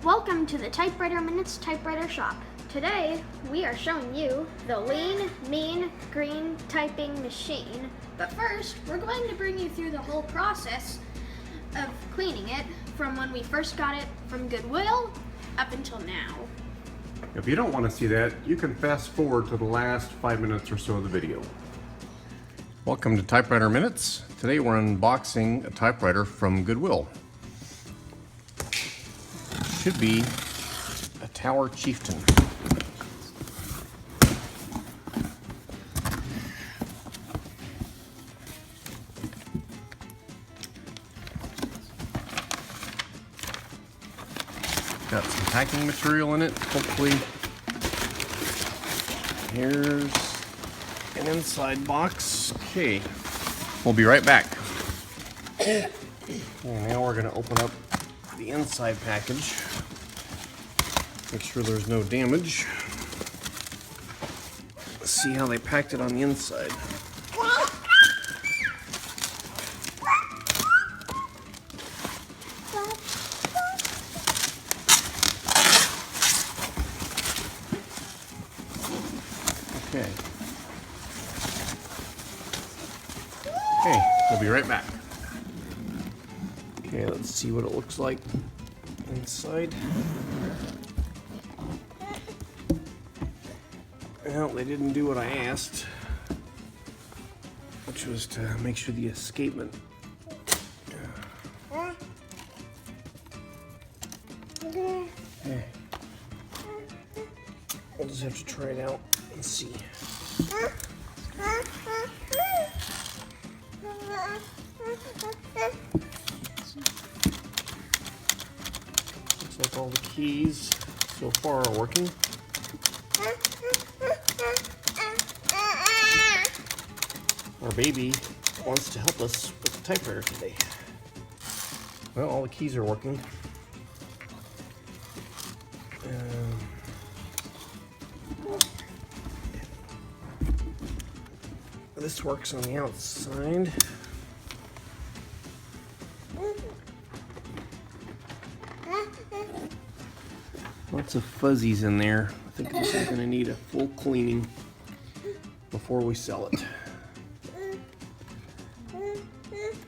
Welcome to the Typewriter Minutes Typewriter Shop. Today, we are showing you the lean, mean, green typing machine. But first, we're going to bring you through the whole process of cleaning it from when we first got it from Goodwill up until now. If you don't want to see that, you can fast forward to the last 5 minutes or so of the video. Welcome to Typewriter Minutes. Today we're unboxing a typewriter from Goodwill. Should be a Tower Chieftain. Got some packing material in it, hopefully. Here's an inside box. Okay, we'll be right back. And now we're going to open up the inside package. Make sure there's no damage. Let's see how they packed it on the inside. Okay. Okay, we'll be right back. Okay, let's see what it looks like inside. Well, they didn't do what I asked, which was to make sure the escapement. Okay. We'll just have to try it out and see. Looks like all the keys so far are working. Our baby wants to help us with the typewriter today. Well, all the keys are working. This works on the outside. Lots of fuzzies in there. I think this is going to need a full cleaning before we sell it.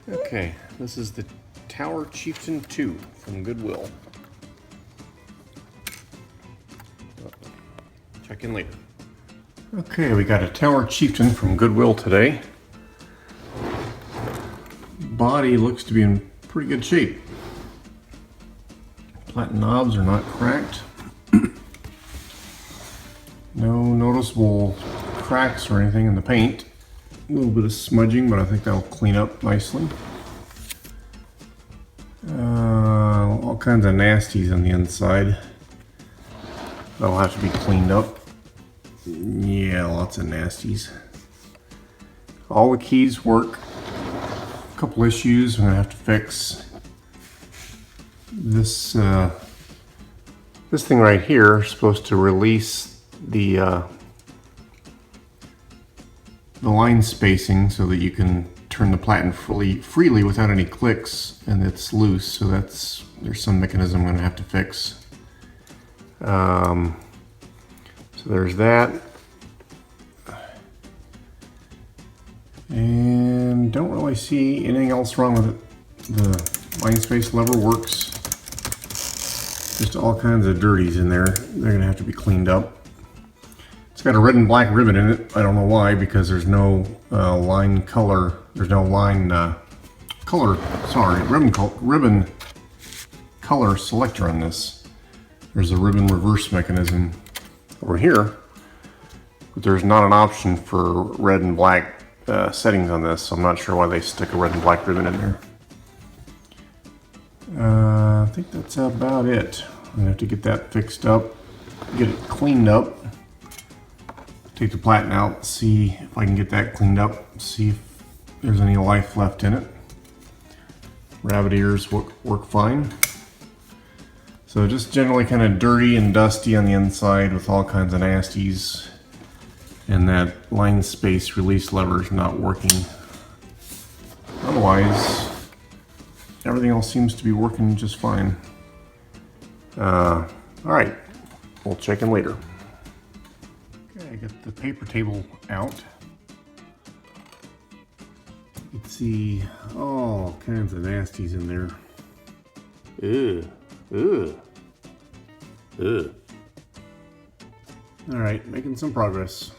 Okay, this is the Tower Chieftain II from Goodwill. Check in later. Okay, we got a Tower Chieftain from Goodwill today. Body looks to be in pretty good shape. Platen knobs are not cracked. No noticeable cracks or anything in the paint. A little bit of smudging, but I think that'll clean up nicely. All kinds of nasties on the inside. That'll have to be cleaned up. Yeah, lots of nasties. All the keys work. A couple issues I'm gonna have to fix. This this thing right here is supposed to release the line spacing so that you can turn the platen freely without any clicks, and it's loose, so there's some mechanism I'm going to have to fix. So there's that. And don't really see anything else wrong with it. The line space lever works. Just all kinds of dirties in there. They're going to have to be cleaned up. It's got a red and black ribbon in it. I don't know why, because there's no line color. There's no line ribbon color selector on this. There's a ribbon reverse mechanism over here, but there's not an option for red and black settings on this, so I'm not sure why they stick a red and black ribbon in there. I think that's about it. I'm gonna have to get that fixed up, get it cleaned up. Take the platen out, see if I can get that cleaned up, see if there's any life left in it. Rabbit ears work fine. So just generally kind of dirty and dusty on the inside with all kinds of nasties. And that line space release lever is not working. Otherwise, everything else seems to be working just fine. All right, we'll check in later. Okay, I got the paper table out. You can see all kinds of nasties in there. Ugh. All right, making some progress.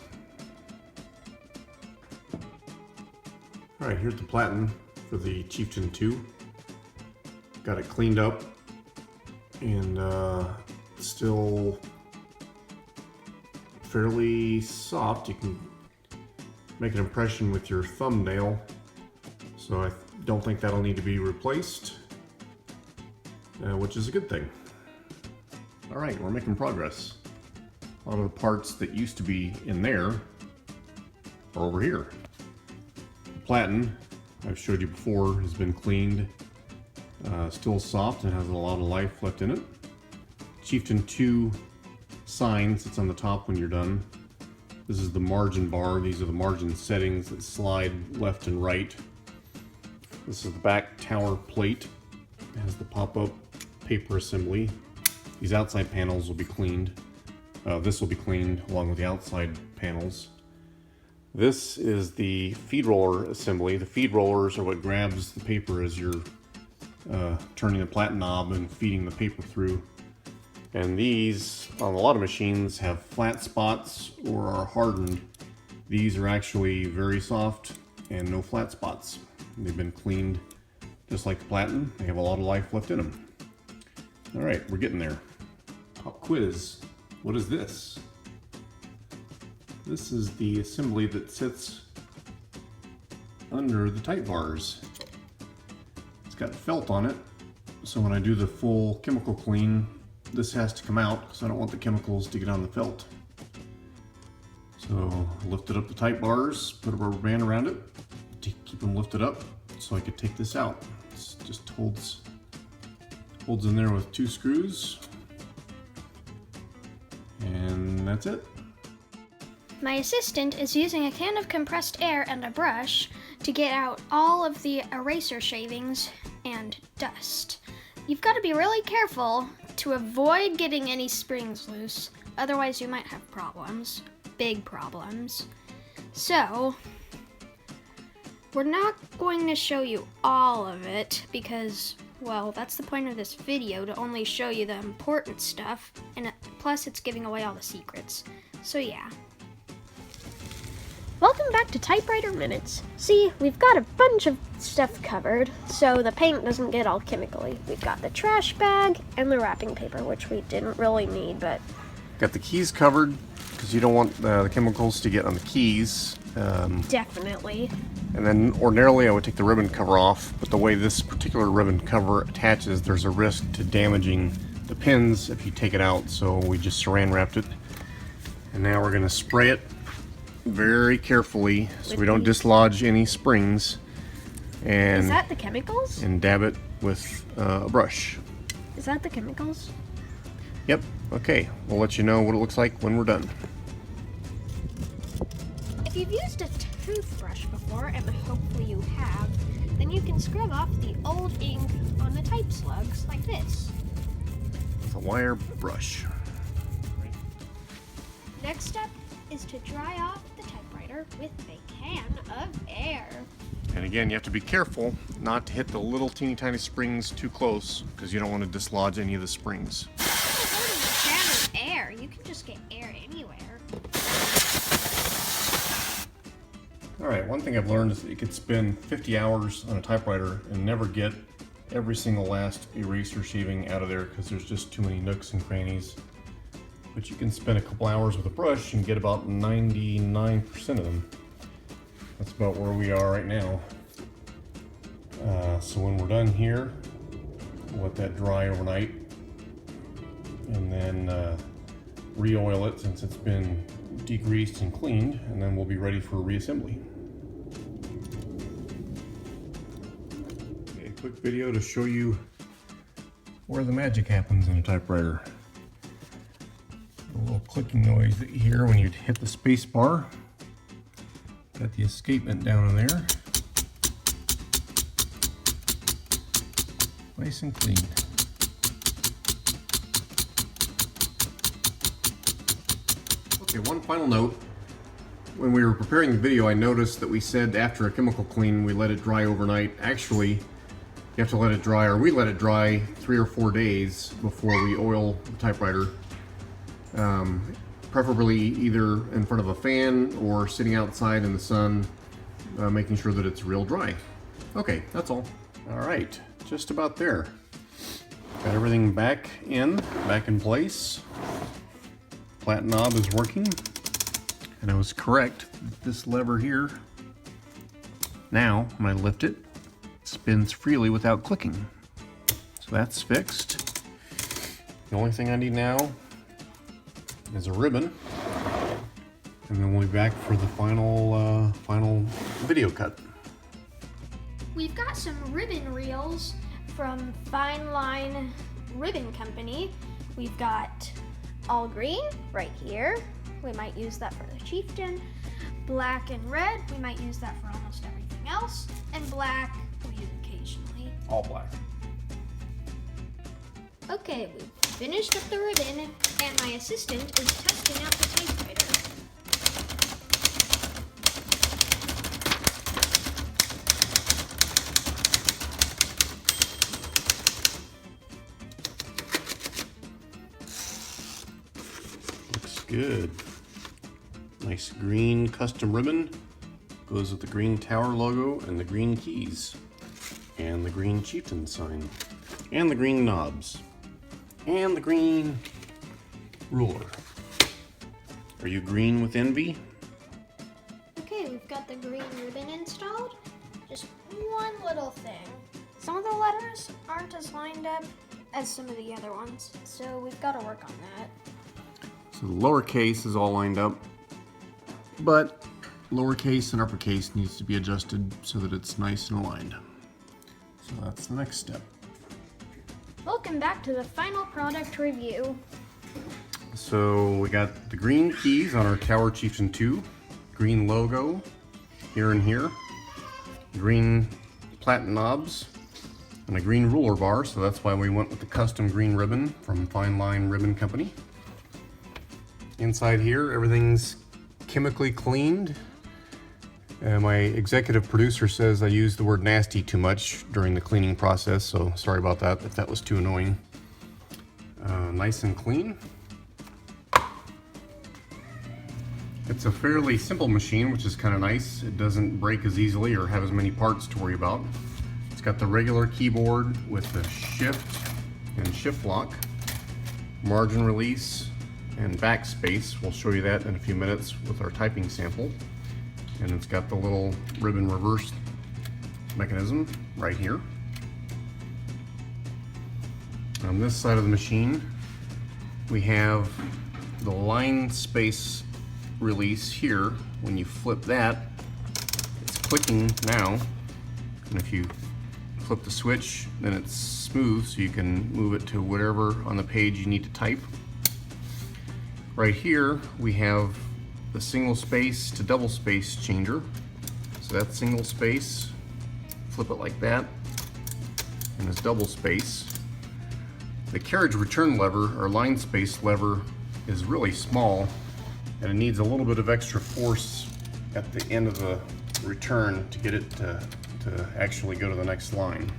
All right, here's the platen for the Chieftain II. Got it cleaned up and still fairly soft. You can make an impression with your thumbnail, so I don't think that'll need to be replaced, which is a good thing. All right, we're making progress. A lot of the parts that used to be in there are over here. The platen, I've showed you before, has been cleaned. Still soft and has a lot of life left in it. Chieftain II sign sits on the top when you're done. This is the margin bar. These are the margin settings that slide left and right. This is the back tower plate. It has the pop-up paper assembly. These outside panels will be cleaned. This will be cleaned along with the outside panels. This is the feed roller assembly. The feed rollers are what grabs the paper as you're turning the platen knob and feeding the paper through. And these, on a lot of machines, have flat spots or are hardened. These are actually very soft and no flat spots. They've been cleaned just like the platen. They have a lot of life left in them. All right, we're getting there. Pop quiz. What is this? This is the assembly that sits under the type bars. It's got felt on it, so when I do the full chemical clean, this has to come out because I don't want the chemicals to get on the felt. So I lifted up the type bars, put a rubber band around it to keep them lifted up so I could take this out. It just holds in there with 2 screws, and that's it. My assistant is using a can of compressed air and a brush to get out all of the eraser shavings and dust. You've got to be really careful to avoid getting any springs loose, otherwise you might have problems, big problems. So, we're not going to show you all of it because, well, that's the point of this video, to only show you the important stuff, and plus it's giving away all the secrets. So yeah. Welcome back to Typewriter Minutes. See, we've got a bunch of stuff covered, so the paint doesn't get all chemically. We've got the trash bag and the wrapping paper, which we didn't really need, but... Got the keys covered, because you don't want the chemicals to get on the keys. Definitely. And then ordinarily I would take the ribbon cover off, but the way this particular ribbon cover attaches, there's a risk to damaging the pins if you take it out, so we just saran wrapped it. And now we're going to spray it very carefully so we don't dislodge any springs, and is that the chemicals? And dab it with a brush. Is that the chemicals? Yep. Okay, we'll let you know what it looks like when we're done. If you've used a toothbrush before, and hopefully you have, then you can scrub off the old ink on the type slugs like this. It's a wire brush. Next step is to dry off the typewriter with a can of air. And again, you have to be careful not to hit the little teeny tiny springs too close, because you don't want to dislodge any of the springs. It's only a can of air. You can just get air anywhere. Alright, one thing I've learned is that you could spend 50 hours on a typewriter and never get every single last eraser shaving out of there because there's just too many nooks and crannies. But you can spend a couple hours with a brush and get about 99% of them. That's about where we are right now. So when we're done here, we'll let that dry overnight and then re-oil it since it's been degreased and cleaned, and then we'll be ready for reassembly. Okay, a quick video to show you where the magic happens in a typewriter. A little clicking noise that you hear when you hit the space bar. Got the escapement down in there. Nice and clean. Okay, one final note. When we were preparing the video, I noticed that we said after a chemical clean, we let it dry overnight. Actually, you have to let it dry, or we let it dry 3 or 4 days before we oil the typewriter. Preferably either in front of a fan or sitting outside in the sun, making sure that it's real dry. Okay, that's all. All right, just about there. Got everything back in place. Plat knob is working, and I was correct. This lever here, now when I lift it, spins freely without clicking. So that's fixed. The only thing I need now is a ribbon, and then we'll be back for the final video cut. We've got some ribbon reels from Fine Line Ribbon Company. We've got all green right here. We might use that for the Chieftain. Black and red, we might use that for almost everything else. And black, we use occasionally. All black. Okay, we've finished up the ribbon, and my assistant is testing out the typewriter. Looks good. Nice green custom ribbon. Goes with the green tower logo and the green keys. And the green chieftain sign. And the green knobs. And the green ruler. Are you green with envy? Okay, we've got the green ribbon installed. Just one little thing. Some of the letters aren't as lined up as some of the other ones, so we've got to work on that. So the lowercase is all lined up, but lowercase and uppercase needs to be adjusted so that it's nice and aligned. So that's the next step. Welcome back to the final product review. So we got the green keys on our Tower Chieftain II, green logo here and here, green plat knobs, and a green ruler bar, so that's why we went with the custom green ribbon from Fine Line Ribbon Company. Inside here, everything's chemically cleaned. My executive producer says I used the word nasty too much during the cleaning process, so sorry about that if that was too annoying. Nice and clean. It's a fairly simple machine, which is kind of nice. It doesn't break as easily or have as many parts to worry about. It's got the regular keyboard with the shift and shift lock, margin release, and backspace. We'll show you that in a few minutes with our typing sample. And it's got the little ribbon reverse mechanism right here. On this side of the machine, we have the line space release here. When you flip that, it's clicking now. And if you flip the switch, then it's smooth, so you can move it to whatever on the page you need to type. Right here, we have the single space to double space changer. So that's single space, flip it like that, and it's double space. The carriage return lever, or line space lever, is really small, and it needs a little bit of extra force at the end of the return to get it to actually go to the next line.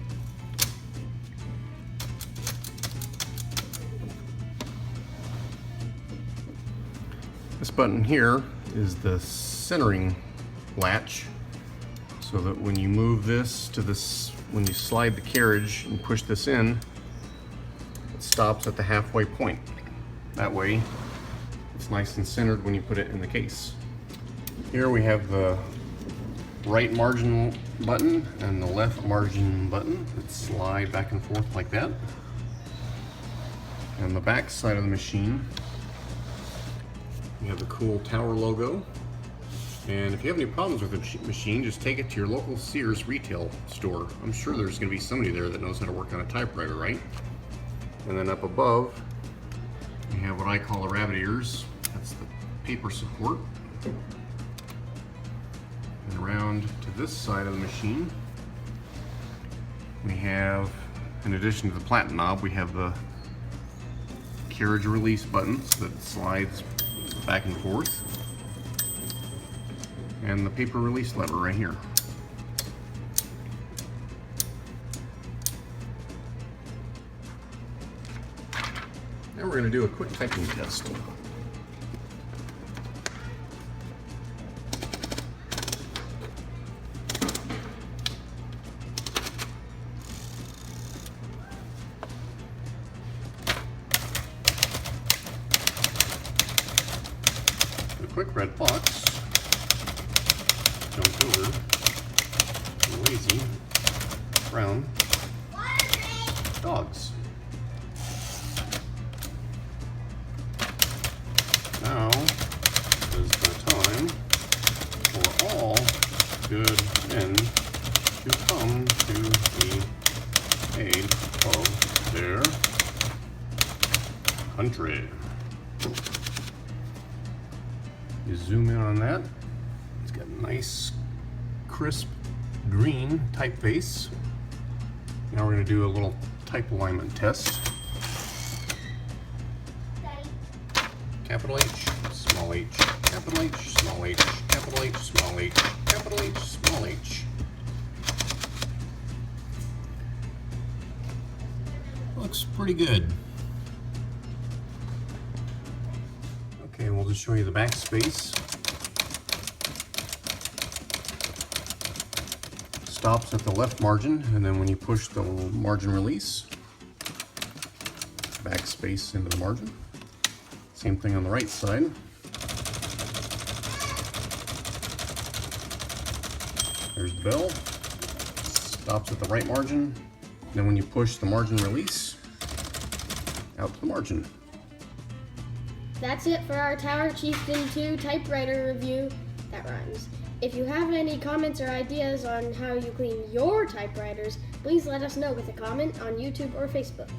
This button here is the centering latch, so that when you move this to this, when you slide the carriage and push this in, it stops at the halfway point. That way it's nice and centered when you put it in the case. Here we have the right margin button and the left margin button that slide back and forth like that. And the back side of the machine, you have the cool Tower logo. And if you have any problems with the machine, just take it to your local Sears retail store. I'm sure there's going to be somebody there that knows how to work on a typewriter, right? And then up above, you have what I call the rabbit ears. That's the paper support. And around to this side of the machine, we have, in addition to the plat knob, we have the carriage release buttons that slides back and forth. And the paper release lever right here. Now we're going to do a quick typing test. The quick red box jumped over the lazy brown dogs. Now is the time for all good men to come to the aid of their country. You zoom in on that. It's got a nice, crisp green typeface. Now we're going to do a little type alignment test. Capital H, small h, capital H, small h, capital H, small h, capital H, small h. Looks pretty good. Okay, we'll just show you the backspace. Stops at the left margin, and then when you push the margin release, backspace into the margin. Same thing on the right side. There's the bell. Stops at the right margin. Then when you push the margin release, out to the margin. That's it for our Tower Chieftain II typewriter review. That rhymes. If you have any comments or ideas on how you clean your typewriters, please let us know with a comment on YouTube or Facebook.